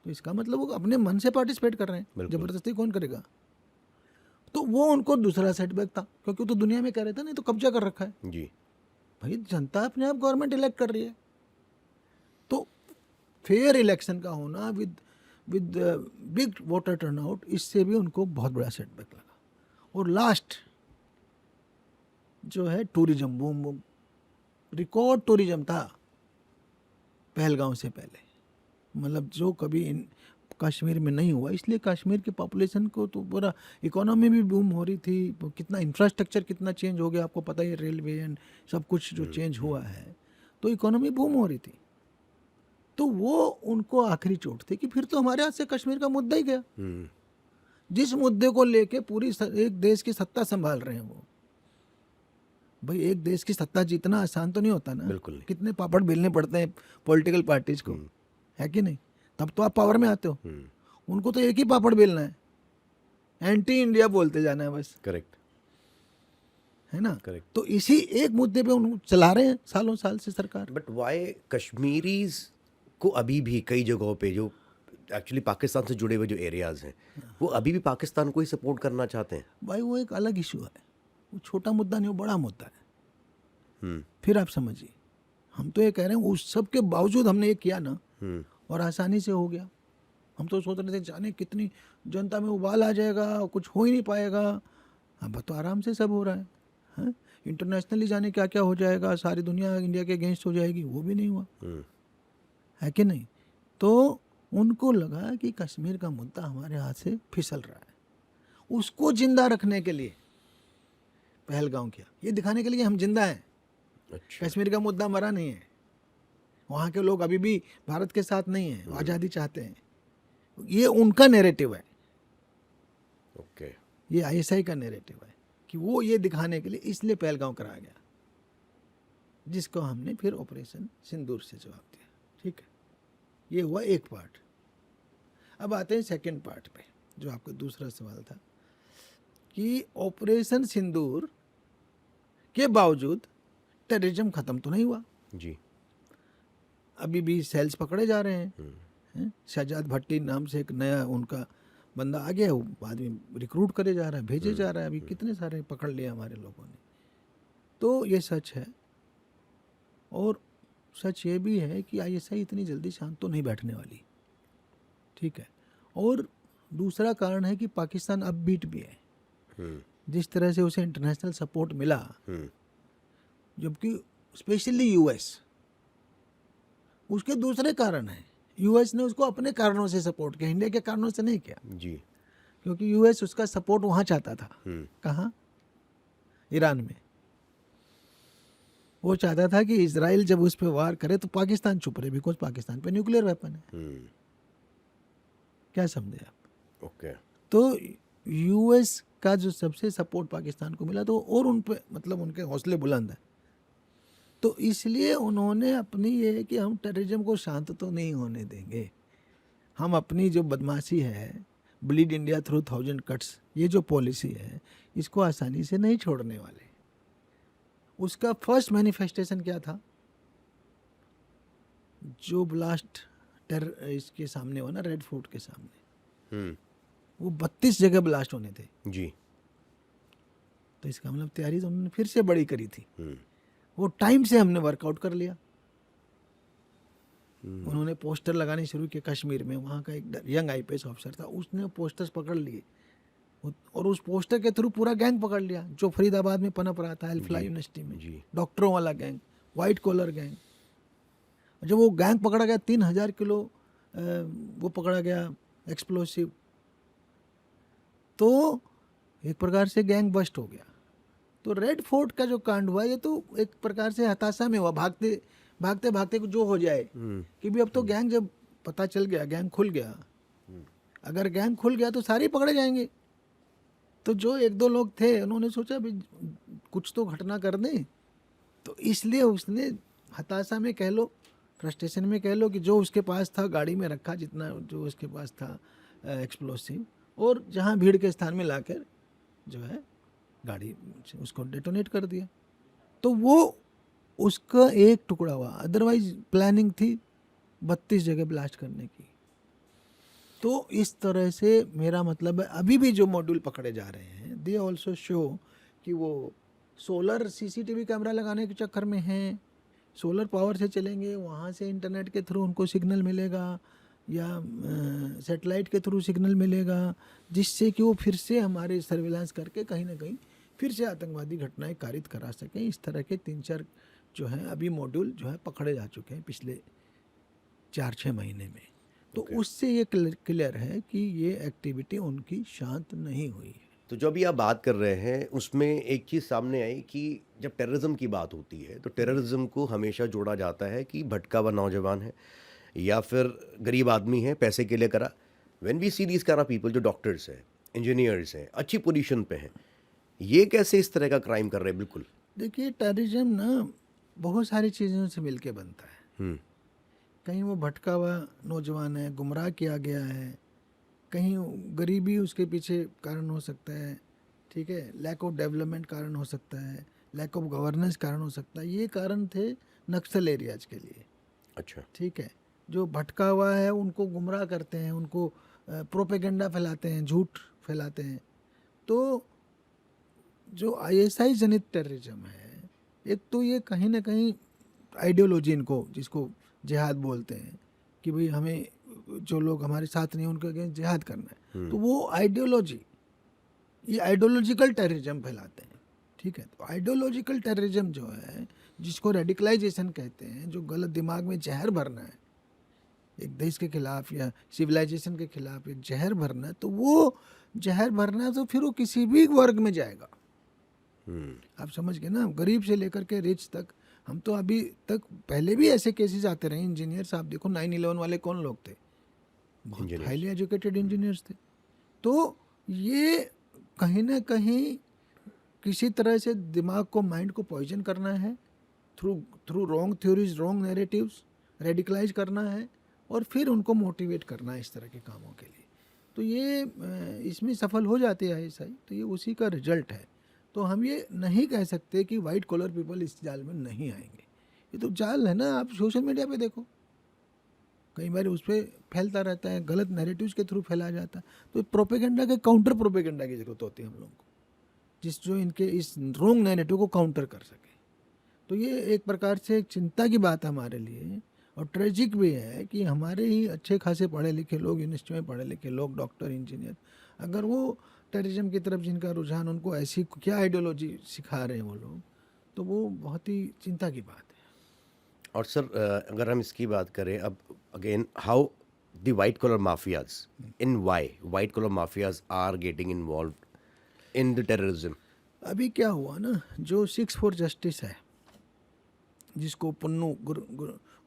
तो इसका मतलब वो अपने मन से पार्टिसिपेट कर रहे हैं, जबरदस्ती कौन करेगा? तो वो उनको दूसरा सेटबैक था, क्योंकि वो तो दुनिया में कह रहे थे नहीं तो कब्जा कर रखा है जी। भाई, जनता अपने आप गवर्नमेंट इलेक्ट कर रही है। तो फेयर इलेक्शन का होना विद बिग वोटर टर्नआउट, इससे भी उनको बहुत बड़ा सेटबैक लगा। और लास्ट जो है टूरिज्म बूम, रिकॉर्ड टूरिज्म था पहलगांव से पहले, मतलब जो कभी कश्मीर में नहीं हुआ। इसलिए कश्मीर की पॉपुलेशन को तो पूरा इकोनॉमी भी बूम हो रही थी। कितना इंफ्रास्ट्रक्चर कितना चेंज हो गया, आपको पता ही है, रेलवे एंड सब कुछ जो चेंज हुआ है, तो इकोनॉमी बूम हो रही थी। तो वो उनको आखिरी चोट थी कि फिर तो हमारे हाथ से कश्मीर का मुद्दा ही गया। जिस मुद्दे को लेके पूरी एक देश की सत्ता संभाल रहे हैं वो। भाई एक देश की सत्ता जीतना आसान तो नहीं होता ना, बिल्कुल नहीं। कितने पापड़ बेलने पड़ते हैं पॉलिटिकल पार्टीज को, है कि नहीं? तब तो आप पावर में आते हो। उनको तो एक ही पापड़ बेलना है, एंटी इंडिया बोलते जाना है बस। करेक्ट है ना? करेक्ट। तो इसी एक मुद्दे पे उनको चला रहे हैं सालों साल से सरकार। बट वाई कश्मीरीज को अभी भी कई जगहों पे जो एक्चुअली पाकिस्तान से जुड़े हुए जो एरियाज हैं, वो अभी भी पाकिस्तान को ही सपोर्ट करना चाहते हैं? भाई वो एक अलग इशू है, वो छोटा मुद्दा नहीं, वो बड़ा मुद्दा है। फिर आप समझिए, हम तो ये कह रहे हैं उस सब के बावजूद हमने ये किया ना, और आसानी से हो गया। हम तो सोच रहे थे जाने कितनी जनता में उबाल आ जाएगा, कुछ हो ही नहीं पाएगा। अब तो आराम से सब हो रहा है। इंटरनेशनली जाने क्या क्या हो जाएगा, सारी दुनिया इंडिया के अगेंस्ट हो जाएगी, वो भी नहीं हुआ। है कि नहीं? तो उनको लगा कि कश्मीर का मुद्दा हमारे हाथ से फिसल रहा है। उसको जिंदा रखने के लिए पहलगांव किया, ये दिखाने के लिए हम जिंदा हैं। अच्छा। कश्मीर का मुद्दा मरा नहीं है, वहाँ के लोग अभी भी भारत के साथ नहीं हैं, वो आज़ादी चाहते हैं। ये उनका नैरेटिव है। ओके। ये आईएसआई का नैरेटिव है कि वो ये दिखाने के लिए इसलिए पहलगांव कराया गया, जिसको हमने फिर ऑपरेशन सिंदूर से जवाब दिया। ठीक है, ये हुआ एक पार्ट। अब आते हैं सेकंड पार्ट पे, जो आपका दूसरा सवाल था कि ऑपरेशन सिंदूर के बावजूद टेररिज्म खत्म तो नहीं हुआ, जी। अभी भी सेल्स पकड़े जा रहे हैं। शहजाद भट्टी नाम से एक नया उनका बंदा आ गया, वो आदमी रिक्रूट करे जा रहा है, भेजे जा रहा है, अभी कितने सारे पकड़ लिए हमारे लोगों ने। तो ये सच है, और सच ये भी है कि आईएसआई इतनी जल्दी शांत तो नहीं बैठने वाली, ठीक है। और दूसरा कारण है कि पाकिस्तान अपबीट भी है, जिस तरह से उसे इंटरनेशनल सपोर्ट मिला, जबकि स्पेशली यूएस, उसके दूसरे कारण हैं। यूएस ने उसको अपने कारणों से सपोर्ट किया, इंडिया के कारणों से नहीं किया, जी। क्योंकि यूएस उसका सपोर्ट वहाँ चाहता था। कहाँ? ईरान में। वो चाहता था कि इजराइल जब उस पर वार करे तो पाकिस्तान चुप रहे, बिकॉज पाकिस्तान पे न्यूक्लियर वेपन है। क्या समझे आप? ओके। तो यूएस का जो सबसे सपोर्ट पाकिस्तान को मिला, तो और उन पे मतलब उनके हौसले बुलंद है। तो इसलिए उन्होंने अपनी ये है कि हम टेररिज्म को शांत तो नहीं होने देंगे, हम अपनी जो बदमाशी है, ब्लीड इंडिया थ्रू 1000 कट्स, ये जो पॉलिसी है, इसको आसानी से नहीं छोड़ने वाले। उसका फर्स्ट मैनिफेस्टेशन क्या था? जो ब्लास्ट इसके सामने हुआ ना, रेड फोर्ट के सामने, वो 32 जगह ब्लास्ट होने थे जी। तो इसका मतलब तैयारी तो उन्होंने फिर से बड़ी करी थी। वो टाइम से हमने वर्कआउट कर लिया। उन्होंने पोस्टर लगाने शुरू किए कश्मीर में, वहाँ का एक यंग आईपीएस ऑफिसर था, उसने पोस्टर्स पकड़ लिए और उस पोस्टर के थ्रू पूरा गैंग पकड़ लिया जो फरीदाबाद में पनप रहा था, अल्फला यूनिवर्सिटी में, डॉक्टरों वाला गैंग, वाइट कॉलर गैंग। जब वो गैंग पकड़ा गया, 3000 किलो वो पकड़ा गया एक्सप्लोसिव, तो एक प्रकार से गैंग बस्ट हो गया। तो रेड फोर्ट का जो कांड हुआ, ये तो एक प्रकार से हताशा में हुआ, भागते भागते भागते जो हो जाए कि भी अब तो गैंग, जब पता चल गया, गैंग खुल गया, अगर गैंग खुल गया तो सारे पकड़े जाएंगे। तो जो एक दो लोग थे, उन्होंने सोचा भी कुछ तो घटना कर दें, तो इसलिए उसने हताशा में कह लो, फ्रस्ट्रेशन में कह लो, कि जो उसके पास था गाड़ी में रखा, जितना जो उसके पास था एक्सप्लोसिव, और जहाँ भीड़ के स्थान में लाकर जो है गाड़ी उसको डेटोनेट कर दिया। तो वो उसका एक टुकड़ा हुआ, अदरवाइज प्लानिंग थी 32 जगह ब्लास्ट करने की। तो इस तरह से मेरा मतलब है, अभी भी जो मॉड्यूल पकड़े जा रहे हैं, दे ऑल्सो शो कि वो सोलर सीसीटीवी कैमरा लगाने के चक्कर में हैं, सोलर पावर से चलेंगे, वहाँ से इंटरनेट के थ्रू उनको सिग्नल मिलेगा या सैटेलाइट के थ्रू सिग्नल मिलेगा, जिससे कि वो फिर से हमारे सर्विलांस करके कहीं ना कहीं फिर से आतंकवादी घटनाएं कारित करा सकें। इस तरह के 3-4 जो हैं अभी मॉड्यूल जो है पकड़े जा चुके हैं पिछले 4-6 महीने में। तो उससे ये क्लियर है कि ये एक्टिविटी उनकी शांत नहीं हुई है। तो जो अभी आप बात कर रहे हैं, उसमें एक चीज़ सामने आई कि जब टेररिज्म की बात होती है तो टेररिज्म को हमेशा जोड़ा जाता है कि भटका हुआ नौजवान है या फिर गरीब आदमी है, पैसे के लिए करा। When we see these kind of people, जो डॉक्टर्स हैं, इंजीनियर्स हैं, अच्छी पोजीशन पे हैं, ये कैसे इस तरह का क्राइम कर रहे हैं? बिल्कुल देखिए, टेररिज्म ना बहुत सारी चीज़ों से मिलके बनता है। कहीं वो भटका हुआ नौजवान है, गुमराह किया गया है, कहीं गरीबी उसके पीछे कारण हो सकता है, ठीक है, लैक ऑफ डेवलपमेंट कारण हो सकता है, लैक ऑफ गवर्नेंस कारण हो सकता है। ये कारण थे नक्सल एरियाज के लिए। अच्छा, ठीक है, जो भटका हुआ है उनको गुमराह करते हैं, उनको प्रोपेगेंडा फैलाते हैं, झूठ फैलाते हैं। तो जो आईएसआई जनित टेररिज्म है, एक तो ये कहीं ना कहीं आइडियोलॉजी, इनको जिसको जिहाद बोलते हैं, कि भाई हमें जो लोग हमारे साथ नहीं उनके अगेंस्ट जिहाद करना है, तो वो आइडियोलॉजी, ये आइडियोलॉजिकल टेररिज्म फैलाते हैं। ठीक है, तो आइडियोलॉजिकल टेररिज्म जो है, जिसको रेडिकलाइजेशन कहते हैं, जो गलत दिमाग में जहर भरना है एक देश के खिलाफ या सिविलाइजेशन के खिलाफ एक जहर भरना है, तो वो जहर भरना तो फिर वो किसी भी वर्ग में जाएगा। आप समझ गए ना, गरीब से लेकर के रिच तक। हम तो अभी तक पहले भी ऐसे केसेस आते रहे, इंजीनियर्स आप देखो, 9/11 वाले कौन लोग थे? बहुत हाईली एजुकेटेड इंजीनियर्स थे। तो ये कहीं ना कहीं किसी तरह से दिमाग को, माइंड को पॉइजन करना है, through wrong theories, wrong narratives, radicalise करना है, और फिर उनको मोटिवेट करना इस तरह के कामों के लिए। तो ये इसमें सफल हो जाते हैं ISI, तो ये उसी का रिजल्ट है। तो हम ये नहीं कह सकते कि वाइट कॉलर पीपल इस जाल में नहीं आएंगे। ये तो जाल है ना, आप सोशल मीडिया पे देखो, कई बार उस पर फैलता रहता है, गलत नैरेटिव्स के थ्रू फैलाया जाता है। तो प्रोपेगेंडा के काउंटर प्रोपेगेंडा की ज़रूरत होती है हम लोगों को, जो इनके इस रोंग नैरेटिव को काउंटर कर सके। तो ये एक प्रकार से एक चिंता की बात है हमारे लिए, और ट्रेजिक भी है कि हमारे ही अच्छे खासे पढ़े लिखे लोग, यूनिवर्सिटी में पढ़े लिखे लोग, डॉक्टर, इंजीनियर, अगर वो टेररिज्म की तरफ जिनका रुझान, उनको ऐसी क्या आइडियोलॉजी सिखा रहे हैं वो लोग, तो वो बहुत ही चिंता की बात है। और सर अगर हम इसकी बात करें अब again, how the white collar mafias in why white collar mafias are getting involve in the terrorism. अभी क्या हुआ ना, जो 6 फॉर जस्टिस है, जिसको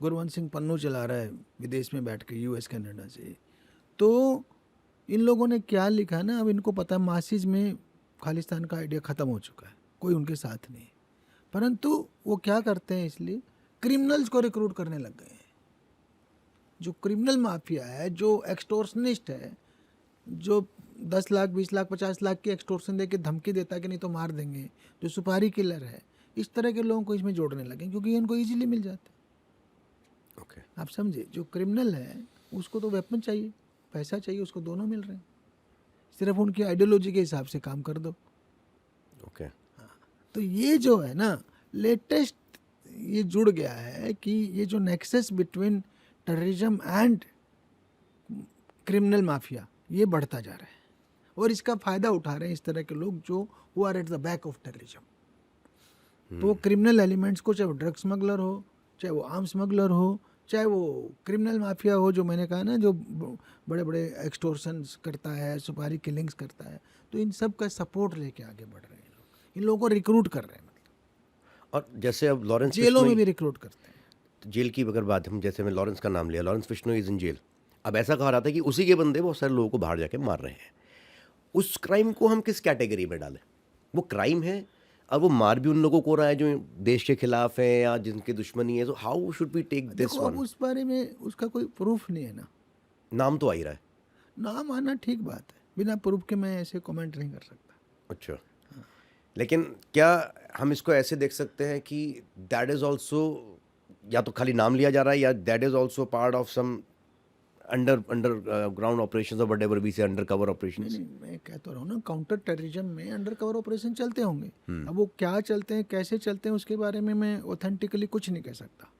गुरवंत सिंह पन्नू चला रहा है विदेश में बैठ के, US कनाडा से, तो इन लोगों ने क्या लिखा ना, अब इनको पता है मासिज में खालिस्तान का आइडिया ख़त्म हो चुका है, कोई उनके साथ नहीं है, परंतु वो क्या करते हैं, इसलिए क्रिमिनल्स को रिक्रूट करने लग गए हैं। जो क्रिमिनल माफिया है, जो एक्सटोर्शनिस्ट है, जो 10 लाख 20 लाख 50 लाख की एक्सटोर्शन दे के धमकी देता है कि नहीं तो मार देंगे, जो सुपारी किलर है, इस तरह के लोगों को इसमें जोड़ने लगे, क्योंकि इनको इजीली मिल जाता है। ओके, आप समझे, जो क्रिमिनल है उसको तो वेपन चाहिए, पैसा चाहिए, उसको दोनों मिल रहे हैं, सिर्फ उनकी आइडियोलॉजी के हिसाब से काम कर दो। ओके, तो ये जो है ना, लेटेस्ट ये जुड़ गया है कि ये जो nexus between terrorism and criminal mafia, ये बढ़ता जा रहा है, और इसका फ़ायदा उठा रहे हैं इस तरह के लोग जो who are at the back of terrorism. तो क्रिमिनल एलिमेंट्स को, चाहे वो ड्रग स्मगलर हो, चाहे वो आर्म स्मगलर हो, चाहे वो क्रिमिनल माफिया हो, जो मैंने कहा ना, जो बड़े बड़े एक्सटोर्शंस करता है, सुपारी किलिंग्स करता है, तो इन सब का सपोर्ट लेके आगे बढ़ रहे हैं लोग, इन लोगों को रिक्रूट कर रहे हैं, और जैसे अब लॉरेंस जेलों में भी रिक्रूट करते हैं। जेल की अगर बात, हम जैसे मैं लॉरेंस का नाम लिया, Lawrence Bishnoi is in jail. अब ऐसा कहा रहा था कि उसी के बंदे बहुत सारे लोगों को बाहर जाके मार रहे हैं। उस क्राइम को हम किस कैटेगरी में डालें? वो क्राइम है, और वो मार भी उन लोगों को रहा है जो देश के खिलाफ है या जिनकी दुश्मनी है। तो how should we take this देखो, अब वन? उस बारे में उसका कोई प्रूफ नहीं है ना, नाम तो आ ही रहा है। नाम आना ठीक बात है, बिना प्रूफ के मैं ऐसे कमेंट नहीं कर सकता। अच्छा, लेकिन क्या हम इसको ऐसे देख सकते हैं कि दैट इज ऑल्सो, या तो खाली नाम लिया जा रहा है, या that is also part of sum under ground operations और व्हाटएवर वी से अंडर कवर ऑपरेशंस? नहीं, मैं कहता रहा हूँ ना, काउंटर टेररिज्म में अंडर कवर ऑपरेशन चलते होंगे। अब वो क्या चलते हैं, कैसे चलते हैं, उसके बारे में मैं ऑथेंटिकली कुछ नहीं कह सकता।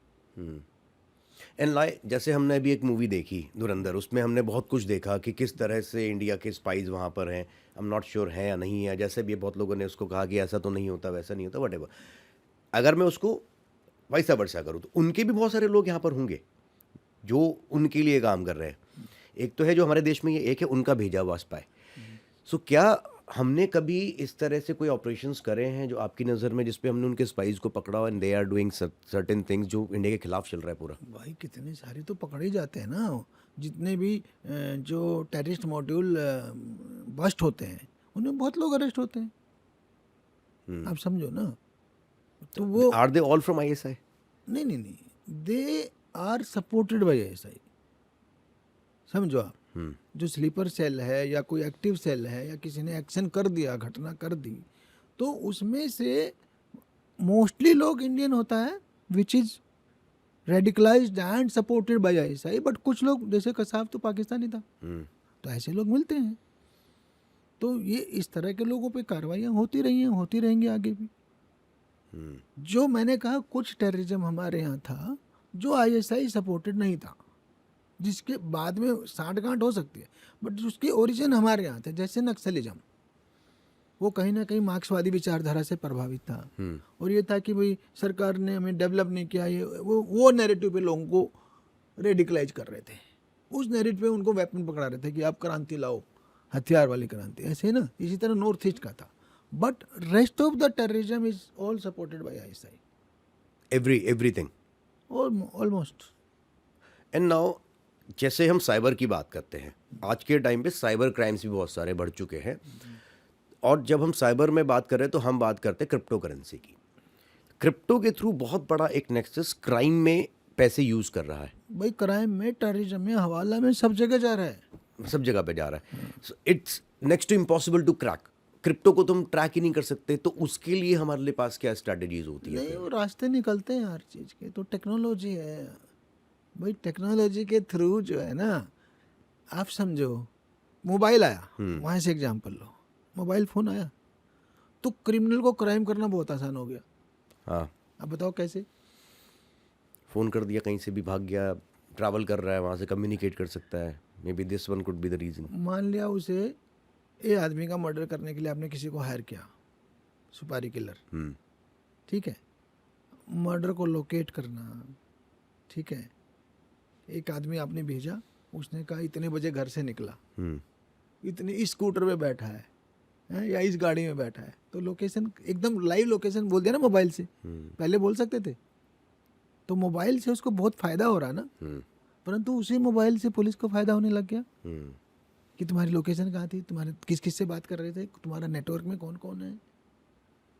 एंड जैसे हमने अभी एक मूवी देखी धुरंधर, उसमें हमने बहुत कुछ देखा कि किस तरह से इंडिया के स्पाइज वहाँ पर हैं। आई एम नॉट श्योर है या नहीं है, जैसे भी बहुत लोगों ने उसको कहा कि ऐसा तो नहीं होता, वैसा नहीं होता, व्हाटएवर। अगर मैं उसको वैसा वर्षा करूँ तो उनके भी बहुत सारे लोग यहाँ पर होंगे जो उनके लिए काम कर रहे हैं। एक तो है जो हमारे देश में, ये एक है उनका भेजा हुआ स्पाई। सो क्या हमने कभी इस तरह से कोई ऑपरेशंस करे हैं जो आपकी नज़र में, जिसपे हमने उनके स्पाइस को पकड़ा and they are doing certain things जो इंडिया के खिलाफ चल रहा है पूरा? भाई कितने सारे तो पकड़े जाते हैं ना, जितने भी जो टेररिस्ट मॉड्यूल बस्ट होते हैं, उनमें बहुत लोग अरेस्ट होते हैं। आप समझो ना, तो वो are they all from ISI? नहीं, they are supported by ISI, समझो आप। जो स्लीपर सेल है या कोई एक्टिव सेल है, या किसी ने एक्शन कर दिया, घटना कर दी, तो उसमें से मोस्टली लोग इंडियन होता है, which is radicalised and supported by ISI। But कुछ लोग, जैसे कसाब तो पाकिस्तानी था, तो ऐसे लोग मिलते हैं। तो ये इस तरह के लोगों पे कार्रवाइयाँ होती रही हैं, होती रहेंगी आगे भी। जो मैंने कहा, कुछ टेररिज्म हमारे यहाँ था जो ISI सपोर्टेड नहीं था, जिसके बाद में साठगांठ हो सकती है, बट उसकी ओरिजिन हमारे यहाँ थे। जैसे नक्सलिज्म, वो कहीं ना कहीं मार्क्सवादी विचारधारा से प्रभावित था, और ये था कि भाई सरकार ने हमें डेवलप नहीं किया, ये वो नैरेटिव पे लोगों को रेडिकलाइज कर रहे थे, उस नैरेटिव पे उनको वेपन पकड़ा रहे थे कि आप क्रांति लाओ, हथियार वाली क्रांति, ऐसे ना। इसी तरह नॉर्थ ईस्ट का था, but rest of the terrorism is all supported by ISI, everything almost. And now जैसे हम साइबर की बात करते हैं, आज के टाइम पे साइबर क्राइम्स भी बहुत सारे बढ़ चुके हैं, और जब हम साइबर में बात कर रहे हैं तो हम बात करते हैं क्रिप्टो करेंसी की। क्रिप्टो के थ्रू बहुत बड़ा एक नेक्सस क्राइम में पैसे यूज़ कर रहा है, भाई क्राइम में, टेररिज्म में, हवाला में, सब जगह जा रहा है। सब जगह पे जा रहा है। It's next to impossible to crack. Crypto को तुम ट्रैक ही नहीं कर सकते, तो उसके लिए हमारे पास क्या स्ट्रैटेजीज होती है? नहीं, वो रास्ते निकलते हैं हर चीज़ के, तो टेक्नोलॉजी है भाई। टेक्नोलॉजी के थ्रू जो है ना, आप समझो मोबाइल आया, वहाँ से एग्जांपल लो, मोबाइल फ़ोन आया तो क्रिमिनल को क्राइम करना बहुत आसान हो गया। हाँ, अब बताओ कैसे? फ़ोन कर दिया, कहीं से भी भाग गया, ट्रैवल कर रहा है, वहाँ से कम्युनिकेट कर सकता है। May be this one could be the reason. मान लिया उसे, ये आदमी का मर्डर करने के लिए आपने किसी को हायर किया, सुपारी किलर, ठीक है, मर्डर को लोकेट करना, ठीक है, एक आदमी आपने भेजा, उसने कहा इतने बजे घर से निकला, इतने इस स्कूटर पे बैठा है, या इस गाड़ी में बैठा है, तो लोकेशन एकदम लाइव लोकेशन बोल दिया ना मोबाइल से। पहले बोल सकते थे, तो मोबाइल से उसको बहुत फायदा हो रहा ना, परंतु उसी मोबाइल से पुलिस को फायदा होने लग गया कि तुम्हारी लोकेशन कहाँ थी, तुम्हारे किस किस से बात कर रहे थे, तुम्हारा नेटवर्क में कौन कौन है,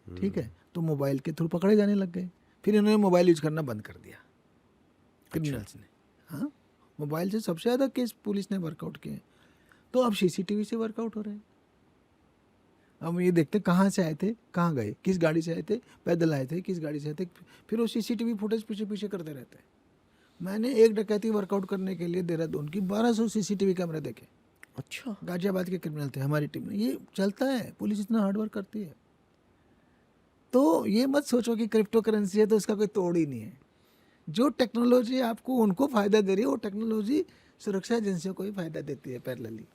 ठीक है, तो मोबाइल के थ्रू पकड़े जाने लग गए। फिर इन्होंने मोबाइल यूज करना बंद कर दिया क्रिमिनल्स ने। हाँ, मोबाइल से सबसे ज़्यादा केस पुलिस ने वर्कआउट किए। तो अब सीसीटीवी से वर्कआउट हो रहे हैं। हम ये देखते कहाँ से आए थे, कहाँ गए, किस गाड़ी से आए थे, पैदल आए थे, किस गाड़ी से आए थे, फिर वो सीसीटीवी फुटेज पीछे पीछे करते रहते हैं। मैंने एक डकैती वर्कआउट करने के लिए देहरादून की 1200 सीसीटीवी कैमरे देखे। अच्छा, गाजियाबाद के क्रिमिनल थे हमारी टीम में। ये चलता है, पुलिस इतना हार्डवर्क करती है। तो ये मत सोचो कि क्रिप्टो करेंसी है तो इसका कोई तोड़ ही नहीं है। जो टेक्नोलॉजी आपको उनको फायदा दे रही है, वो टेक्नोलॉजी सुरक्षा एजेंसियों को भी फायदा देती है पैरेलली।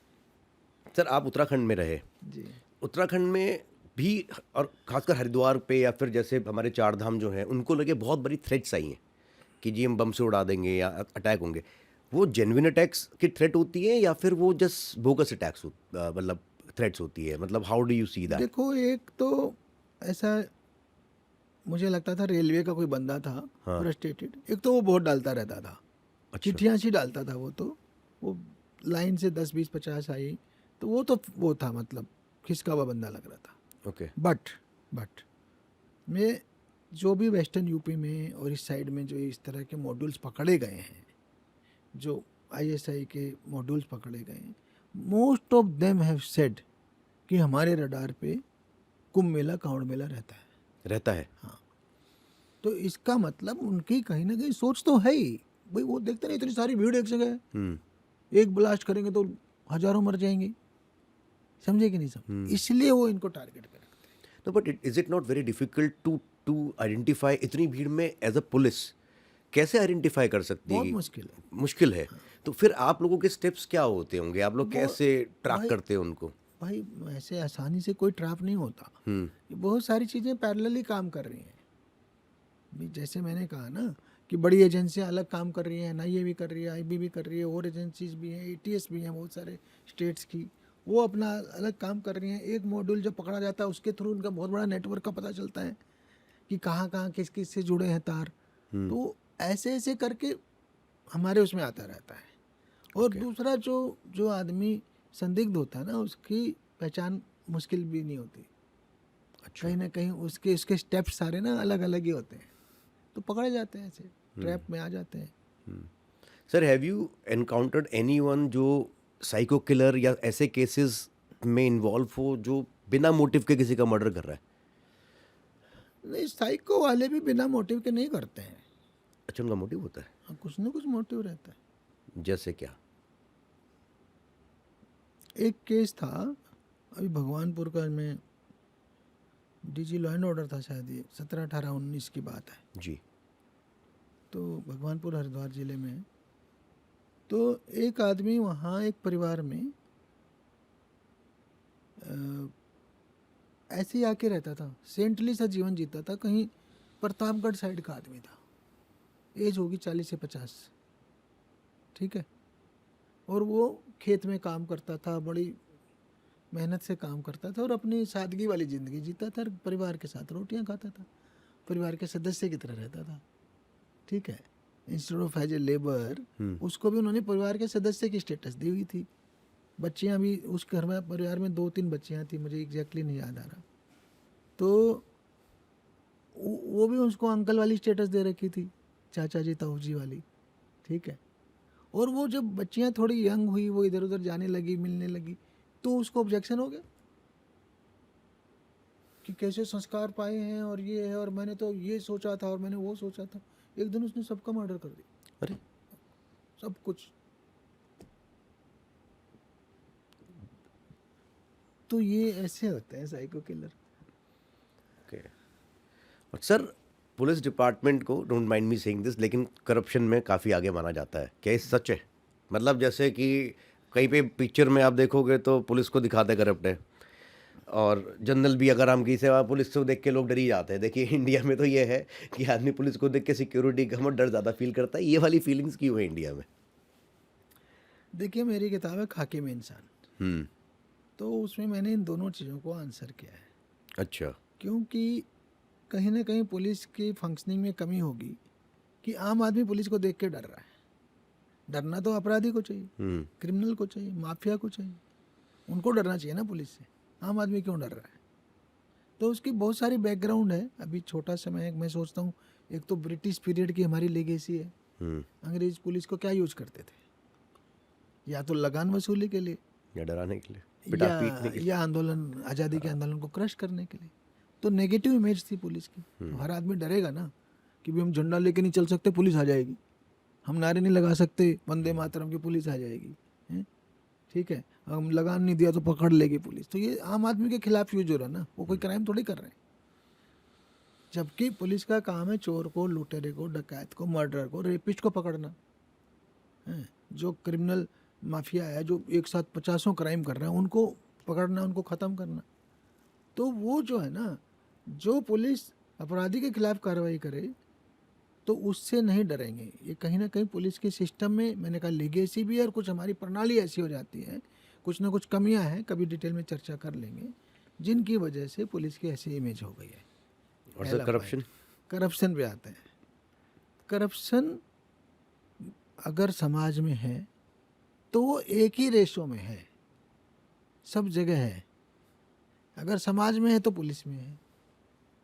सर आप उत्तराखंड में रहे, जी, उत्तराखंड में भी, और खासकर हरिद्वार पे या फिर जैसे हमारे चार धाम जो हैं, उनको लगे बहुत बड़ी थ्रेट्स आई हैं कि जी हम बम से उड़ा देंगे या अटैक होंगे। वो जेन्युइन अटैक्स की थ्रेट होती है या फिर वो जस्ट बोगस अटैक्स मतलब थ्रेट्स होती है? मतलब how do you see that? देखो, एक तो ऐसा मुझे लगता था रेलवे का कोई बंदा था, फ्रस्ट्रेटेड। एक तो वो बहुत डालता रहता था, चिट्ठियाँ सी डालता था वो लाइन से 10 20 50 आई, तो वो था, मतलब खिसका हुआ बंदा लग रहा था। ओके। बट मैं जो भी वेस्टर्न यूपी में और इस साइड में जो इस तरह के मॉड्यूल्स पकड़े गए हैं, जो आईएसआई के मॉड्यूल्स पकड़े गए हैं, most of them have said कि हमारे रडार पे कुंभ मेला, कांवड़ मेला रहता है। हाँ, तो इसका मतलब उनकी कहीं ना कहीं सोच तो है ही। भाई वो देखते नहीं, इतनी सारी भीड़ एक जगह है, एक ब्लास्ट करेंगे तो हजारों मर जाएंगे, समझे कि नहीं समझे, इसलिए वो इनको टारगेट कर रखते हैं। तो but is it not very difficult to identify? इतनी भीड़ में एज अ पुलिस कैसे आइडेंटिफाई कर सकती है? बहुत मुश्किल है। मुश्किल है। तो फिर आप लोगों के स्टेप्स क्या होते होंगे? आप लोग कैसे ट्रैक करते हैं उनको? भाई ऐसे आसानी से कोई ट्रैप नहीं होता। ये बहुत सारी चीज़ें पैरेलली काम कर रही हैं। भी जैसे मैंने कहा ना कि बड़ी एजेंसियां अलग काम कर रही हैं, एनआईए भी कर रही है, आईबी भी कर रही है, और एजेंसीज भी हैं, एटीएस भी हैं, बहुत सारे स्टेट्स की, वो अपना अलग काम कर रही हैं। एक मॉड्यूल जब पकड़ा जाता है उसके थ्रू उनका बहुत बड़ा नेटवर्क का पता चलता है कि कहाँ कहाँ किस किस से जुड़े हैं तार। तो ऐसे ऐसे करके हमारे उसमें आता रहता है। और दूसरा जो आदमी संदिग्ध होता है ना, उसकी पहचान मुश्किल भी नहीं होती। अच्छा। कहीं ना कहीं उसके स्टेप्स सारे ना अलग अलग ही होते हैं, तो पकड़े जाते हैं, ऐसे ट्रैप में आ जाते हैं। Sir have you encountered anyone जो साइको किलर या ऐसे केसेस में इन्वॉल्व हो जो बिना मोटिव के किसी का मर्डर कर रहा है? नहीं, साइको वाले भी बिना मोटिव के नहीं करते हैं। अच्छा, उनका मोटिव होता है? हाँ, कुछ ना कुछ मोटिव रहता है। जैसे क्या? एक केस था अभी भगवानपुर का, में डीजी लॉ एंड ऑर्डर था शायद, ये 17 18 19 की बात है जी। तो भगवानपुर हरिद्वार ज़िले में, तो एक आदमी वहाँ एक परिवार में ऐसे ही आके रहता था, सेंटली सा जीवन जीता था। कहीं प्रतापगढ़ साइड का आदमी था, एज होगी 40 से 50, ठीक है, और वो खेत में काम करता था, बड़ी मेहनत से काम करता था और अपनी सादगी वाली ज़िंदगी जीता था, परिवार के साथ रोटियां खाता था, परिवार के सदस्य की तरह रहता था, ठीक है। Instead of as a labour, उसको भी उन्होंने परिवार के सदस्य की स्टेटस दी हुई थी। बच्चियां भी उस घर में, परिवार में 2-3 बच्चियां थी, मुझे एग्जैक्टली नहीं याद आ रहा, तो वो भी उसको अंकल वाली स्टेटस दे रखी थी। चाचा जी ताऊ जी वाली, ठीक है। और वो जब बच्चियां थोड़ी यंग हुई, वो इधर उधर जाने लगी, मिलने लगी, तो उसको ऑब्जेक्शन हो गया कि कैसे संस्कार पाए हैं और ये है, और मैंने तो ये सोचा था और मैंने वो सोचा था। एक दिन उसने सबका मर्डर कर दिया, अरे सब कुछ। तो ये ऐसे होते हैं साइको किलर। ओके। और सर, पुलिस डिपार्टमेंट को, don't mind me saying this, लेकिन करप्शन में काफ़ी आगे माना जाता है। क्या ये सच है? मतलब जैसे कि कहीं पे पिक्चर में आप देखोगे तो पुलिस को दिखाते करप्ट है, और जनरल भी अगर हम किसी से पुलिस को देख के लोग डर ही जाते हैं। देखिए इंडिया में तो ये है कि आदमी पुलिस को देख के सिक्योरिटी का डर ज़्यादा फील करता है। ये वाली फीलिंग्स क्यों है इंडिया में? देखिए, मेरी किताब है खाकी में इंसान, हम्म। तो उसमें मैंने इन दोनों चीज़ों को आंसर किया है। अच्छा। क्योंकि कहीं ना कहीं पुलिस की फंक्शनिंग में कमी होगी कि आम आदमी पुलिस को देख के डर रहा है। डरना तो अपराधी को चाहिए, क्रिमिनल को चाहिए, माफिया को चाहिए, उनको डरना चाहिए ना पुलिस से। आम आदमी क्यों डर रहा है? तो उसकी बहुत सारी बैकग्राउंड है। अभी छोटा समय मैं सोचता हूँ, एक तो ब्रिटिश पीरियड की हमारी लेगेसी है। अंग्रेज पुलिस को क्या यूज करते थे? या तो लगान वसूली के लिए, या डराने के लिए, पिटा पीटने के लिए। या आंदोलन, आज़ादी के आंदोलन को क्रश करने के लिए। तो नेगेटिव इमेज थी पुलिस की। तो हर आदमी डरेगा ना कि भी हम झंडा लेके नहीं चल सकते, पुलिस आ जाएगी। हम नारे नहीं लगा सकते वंदे मातरम की, पुलिस आ जाएगी, हैं? ठीक है, हम लगान नहीं दिया तो पकड़ लेगी पुलिस। तो ये आम आदमी के खिलाफ यूज हो रहा है ना, वो कोई क्राइम थोड़ी कर रहे हैं। जबकि पुलिस का काम है चोर को, लुटेरे को, डकैत को, मर्डरर को, रेपिस्ट को पकड़ना है। जो क्रिमिनल माफिया है, जो एक साथ 50 क्राइम कर रहे हैं, उनको पकड़ना, उनको ख़त्म करना। तो वो जो है ना, जो पुलिस अपराधी के खिलाफ कार्रवाई करे तो उससे नहीं डरेंगे। ये कहीं ना कहीं पुलिस के सिस्टम में, मैंने कहा, लीगेसी भी है, और कुछ हमारी प्रणाली ऐसी हो जाती है, कुछ ना कुछ कमियां हैं, कभी डिटेल में चर्चा कर लेंगे, जिनकी वजह से पुलिस की ऐसी इमेज हो गई है। और सर करप्शन? करप्शन पे आते हैं। करप्शन अगर समाज में है तो वो एक ही रेशो में है, सब जगह है। अगर समाज में है तो पुलिस में है।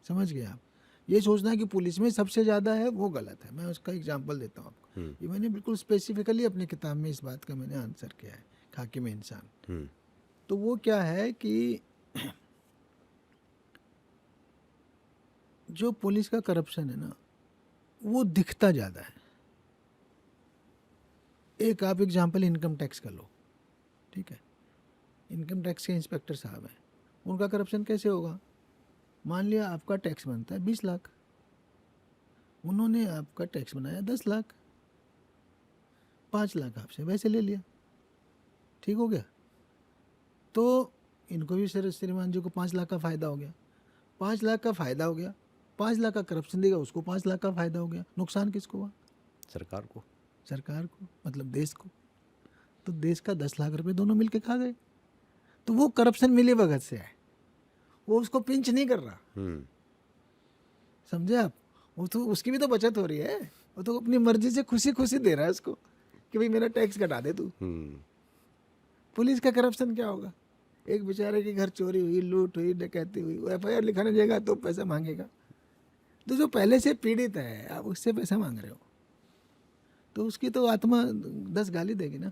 समझ गए आप? ये सोचना कि पुलिस में सबसे ज़्यादा है, वो गलत है। मैं उसका एग्जांपल देता हूँ आपको। ये मैंने बिल्कुल स्पेसिफिकली अपनी किताब में इस बात का मैंने आंसर किया है, खाकी में इंसान। तो वो क्या है कि जो पुलिस का करप्शन है ना, वो दिखता ज़्यादा है। एक आप एग्जांपल इनकम टैक्स का लो, ठीक है। इनकम टैक्स के इंस्पेक्टर साहब हैं, उनका करप्शन कैसे होगा? मान लिया आपका टैक्स बनता है 20 लाख, उन्होंने आपका टैक्स बनाया 10 लाख, 5 लाख आपसे वैसे ले लिया, ठीक हो गया। तो इनको भी श्रीमान जी को 5 लाख का फ़ायदा हो गया। 5 लाख का फ़ायदा हो गया, 5 लाख का करप्शन देगा, उसको 5 लाख का फ़ायदा हो गया। नुकसान किसको हुआ? सरकार को। सरकार को, मतलब देश को। तो देश का 10 लाख रुपए दोनों मिलके खा गए। तो वो करप्शन मिली भगत से है, वो उसको पिंच नहीं कर रहा। समझे आप? वो तो, उसकी भी तो बचत हो रही है, वो तो अपनी मर्जी से खुशी खुशी दे रहा है उसको कि भाई मेरा टैक्स घटा दे तू। पुलिस का करप्शन क्या होगा? एक बेचारे के घर चोरी हुई, लूट हुई, डकैती हुई, वो FIR लिखाने जाएगा तो पैसा मांगेगा। तो जो पहले से पीड़ित है, आप उससे पैसा मांग रहे हो, तो उसकी तो आत्मा 10 गाली देगी ना।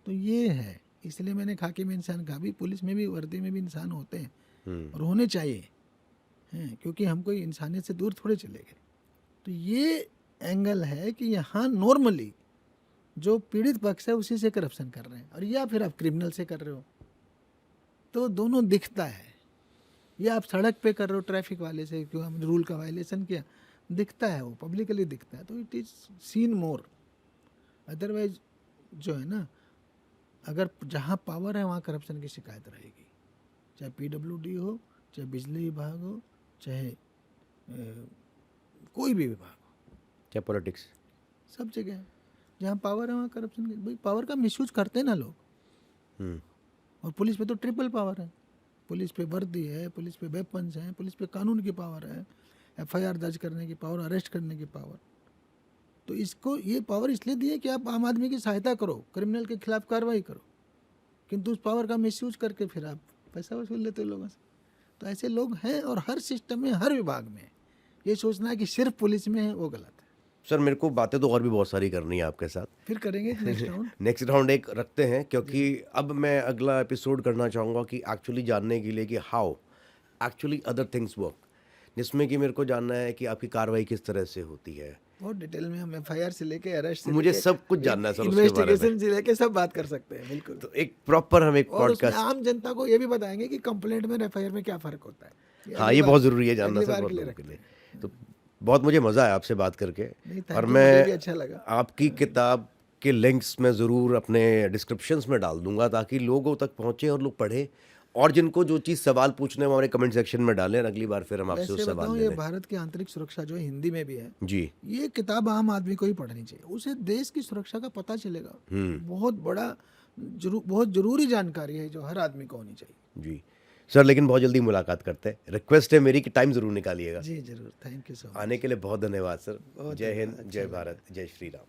तो ये है, इसलिए मैंने खाकी में इंसान कहा। भी पुलिस में भी, वर्दी में भी इंसान होते हैं और होने चाहिए, हैं, क्योंकि हम कोई इंसानियत से दूर थोड़े चले गए। तो ये एंगल है कि यहाँ नॉर्मली जो पीड़ित पक्ष है उसी से करप्शन कर रहे हैं, और या फिर आप क्रिमिनल से कर रहे हो, तो दोनों दिखता है। या आप सड़क पे कर रहे हो ट्रैफिक वाले से, क्यों हमने रूल का वायलेशन किया, दिखता है, वो पब्लिकली दिखता है। तो it is seen more. Otherwise जो है ना, अगर जहाँ पावर है वहाँ करप्शन की शिकायत रहेगी, चाहे PWD हो, चाहे बिजली विभाग हो, चाहे कोई भी विभाग हो, क्या पॉलिटिक्स, सब जगह है। जहाँ पावर है वहाँ करप्शन की। भाई पावर का मिसयूज करते हैं ना लोग। और पुलिस पे तो ट्रिपल पावर है। पुलिस पे वर्दी है, पुलिस पे वेपन्स हैं, पुलिस पे कानून की पावर है, FIR दर्ज करने की पावर, अरेस्ट करने की पावर। तो इसको ये पावर इसलिए दी है कि आप आम आदमी की सहायता करो, क्रिमिनल के खिलाफ कार्रवाई करो, किंतु उस पावर का मिसयूज करके फिर आप पैसा वसूल लेते हो लोगों से। तो ऐसे लोग हैं, और हर सिस्टम में, हर विभाग में। ये सोचना है कि सिर्फ पुलिस में है, वो गलत है। सर मेरे को बातें तो और भी बहुत सारी करनी है आपके साथ। फिर करेंगे नेक्स्ट राउंड। नेक्स्ट राउंड एक रखते हैं, क्योंकि अब मैं अगला एपिसोड करना चाहूँगा कि एक्चुअली जानने के लिए कि how actually other things work, जिसमें कि मेरे को जानना है कि आपकी कार्रवाई किस तरह से होती है। बहुत डिटेल में हम एफआईआर से लेके अरेस्ट से मुझे लेके सब कुछ जानना है सर उसके बारे में। इन्वेस्टिगेशन से लेके सब बात कर सकते हैं, बिल्कुल। तो एक प्रॉपर हम एक और उसमें पॉडकास्ट, आम जनता को ये भी बताएंगे कि कंप्लेंट में एफआईआर में क्या फर्क होता है। हाँ अगली ये बार- बहुत ज़रूरी है जानना अगली सर बार बहुत के लिए लोगों के रखते लिए। तो बहुत मुझे मज़ा आया आपसे बात करके, नहीं, thank और you, मुझे भी मैं अच्छा लगा। आपकी किताब के लिंक्स में ज़रूर अपने डिस्क्रिप्शंस में डाल दूंगा ताकि लोगों तक पहुंचे और लोग पढ़ें, और जिनको जो चीज़ सवाल पूछने वो हमारे कमेंट सेक्शन में डालें, और अगली बार फिर हम आपसे वैसे उस सवाल बताऊं, ले ये लें। भारत की आंतरिक सुरक्षा जो है हिंदी में भी है, जी ये किताब आम आदमी को ही पढ़नी चाहिए, उसे देश की सुरक्षा का पता चलेगा। बहुत बड़ा बहुत जरूरी जानकारी है जो हर आदमी को होनी चाहिए। जी सर, लेकिन बहुत जल्दी मुलाकात करते हैं, रिक्वेस्ट है मेरी कि टाइम ज़रूर निकालिएगा। जी जरूर, थैंक यू सो मच। आने के लिए बहुत धन्यवाद सर। बहुत जय हिंद, धन्यवाद, जय अच्छा भारत, जय श्री राम।